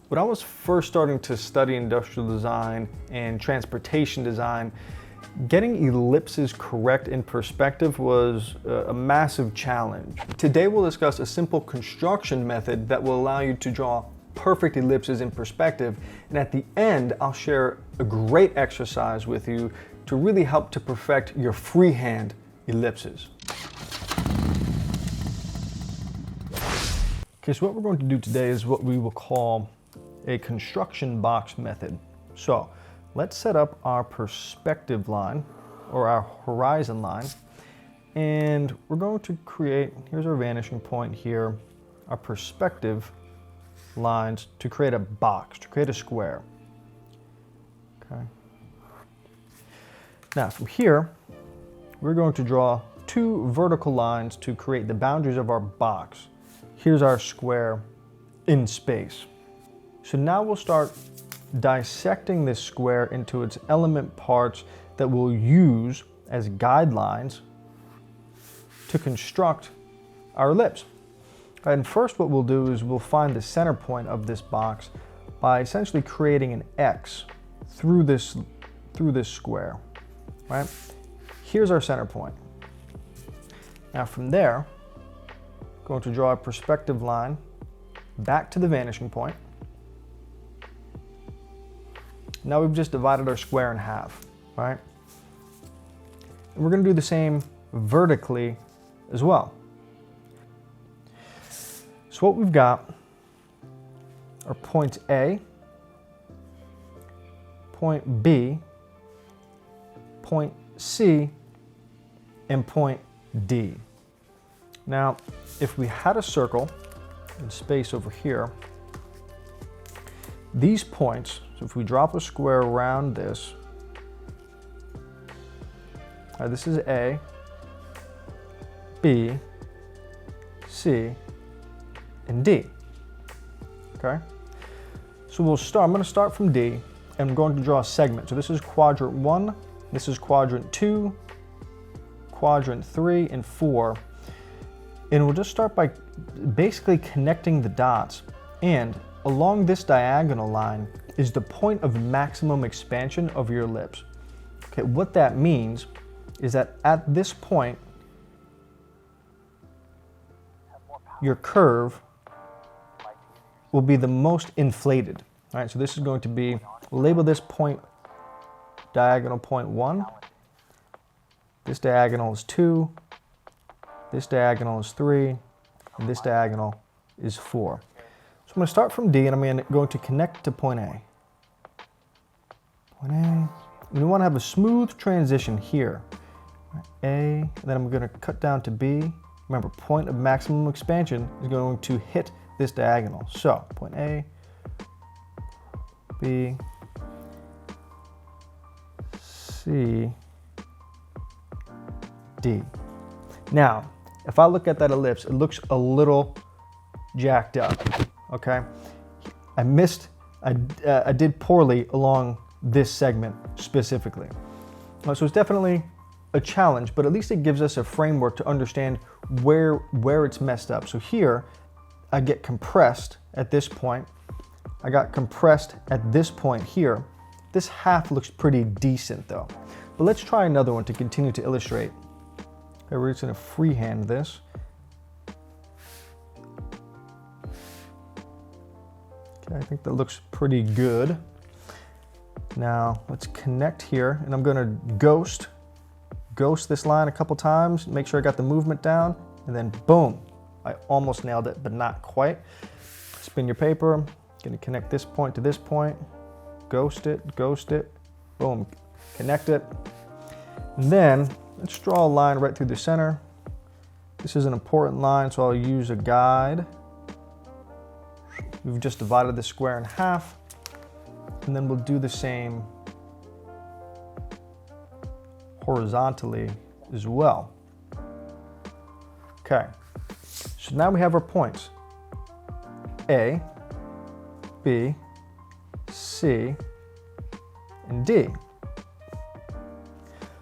When I was first starting to study industrial design and transportation design, getting ellipses correct in perspective was a massive challenge. Today we'll discuss a simple construction method that will allow you to draw perfect ellipses in perspective, and at the end I'll share a great exercise with you to really help to perfect your freehand ellipses. Okay, so what we're going to do today is what we will call a construction box method. So let's set up our perspective line or our horizon line, and we're going to create, here's our vanishing point here, our perspective lines to create a box, to create a square. Okay. Now from here, we're going to draw two vertical lines to create the boundaries of our box. Here's our square in space. So now we'll start dissecting this square into its element parts that we'll use as guidelines to construct our ellipse. And first what we'll do is we'll find the center point of this box by essentially creating an X through this square, right? Here's our center point. Now from there, I'm going to draw a perspective line back to the vanishing point. Now we've just divided our square in half, right? And we're going to do the same vertically as well. So what we've got are points A, point B, point C, and point D. Now, if we had a circle in space over here, these points, so if we drop a square around this, this is A, B, C, and D. Okay? So we'll start, I'm going to start from D, and I'm going to draw a segment. So this is quadrant 1, this is quadrant 2, quadrant 3, and 4. And we'll just start by basically connecting the dots. And along this diagonal line is the point of maximum expansion of your ellipse. Okay, what that means is that at this point, your curve will be the most inflated. All right, so this is going to be, we'll label this point diagonal point 1. This diagonal is 2. This diagonal is 3. And this diagonal is 4. So I'm going to start from D, and I'm going to connect to point A. Point A. And we want to have a smooth transition here. A, and then I'm going to cut down to B. Remember, point of maximum expansion is going to hit this diagonal. So, point A, B, C, D. Now, if I look at that ellipse, it looks a little jacked up, okay? I did poorly along this segment specifically. So it's definitely a challenge, but at least it gives us a framework to understand where it's messed up. So here, I get compressed at this point. I got compressed at this point here. This half looks pretty decent though. But let's try another one to continue to illustrate. Okay, we're just gonna freehand this. Okay, I think that looks pretty good. Now let's connect here, and I'm gonna ghost this line a couple times, make sure I got the movement down, and then boom, I almost nailed it, but not quite. Spin your paper, gonna connect this point to this point, ghost it, boom, connect it. And then let's draw a line right through the center. This is an important line, so I'll use a guide. We've just divided the square in half, and then we'll do the same horizontally as well. Okay, so now we have our points. A, B, C, and D.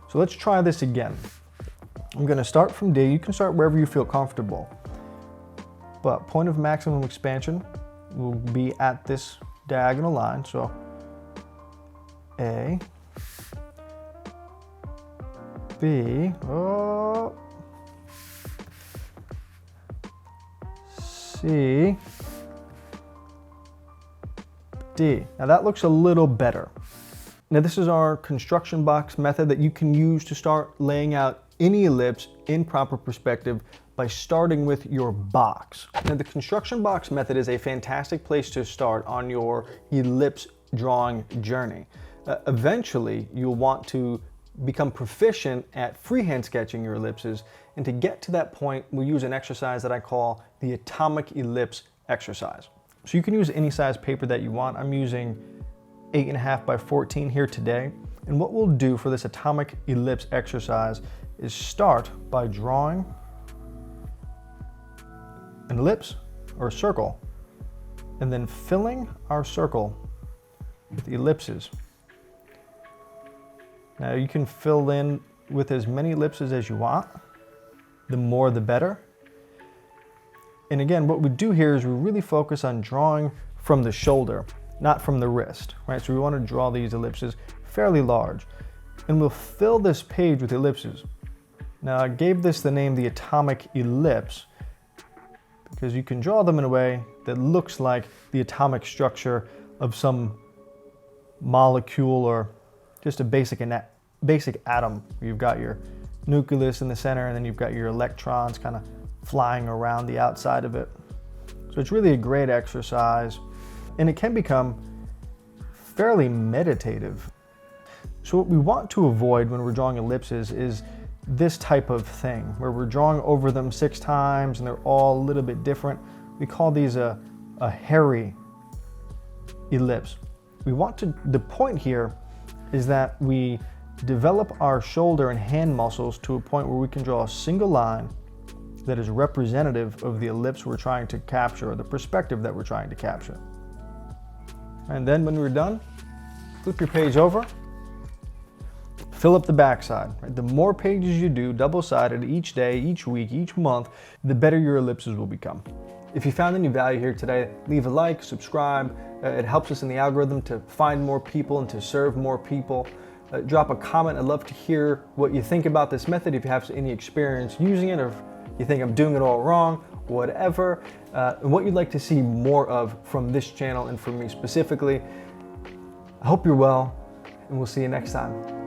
So let's try this again. I'm going to start from D. You can start wherever you feel comfortable. But point of maximum expansion will be at this diagonal line. So A, B, oh, C, D. Now that looks a little better. Now this is our construction box method that you can use to start laying out any ellipse in proper perspective by starting with your box. Now the construction box method is a fantastic place to start on your ellipse drawing journey. Eventually you'll want to become proficient at freehand sketching your ellipses, and to get to that point we'll use an exercise that I call the atomic ellipse exercise. So you can use any size paper that you want. I'm using 8.5 by 14 here today. And what we'll do for this atomic ellipse exercise is start by drawing an ellipse or a circle, and then filling our circle with ellipses. Now you can fill in with as many ellipses as you want. The more the better. And again, what we do here is we really focus on drawing from the shoulder, not from the wrist, right? So we want to draw these ellipses fairly large, and we'll fill this page with ellipses. Now I gave this the name the atomic ellipse because you can draw them in a way that looks like the atomic structure of some molecule or just a basic atom. You've got your nucleus in the center, and then you've got your electrons kind of flying around the outside of it. So it's really a great exercise, and it can become fairly meditative. So what we want to avoid when we're drawing ellipses is this type of thing, where we're drawing over them 6 times and they're all a little bit different. We call these a hairy ellipse. The point here is that we develop our shoulder and hand muscles to a point where we can draw a single line that is representative of the ellipse we're trying to capture, or the perspective that we're trying to capture. And then when we're done, flip your page over, fill up the backside. Right? The more pages you do, double-sided, each day, each week, each month, the better your ellipses will become. If you found any value here today, leave a like, subscribe. It helps us in the algorithm to find more people and to serve more people. Drop a comment. I'd love to hear what you think about this method, if you have any experience using it, or if you think I'm doing it all wrong, whatever, and what you'd like to see more of from this channel and from me specifically. I hope you're well, and we'll see you next time.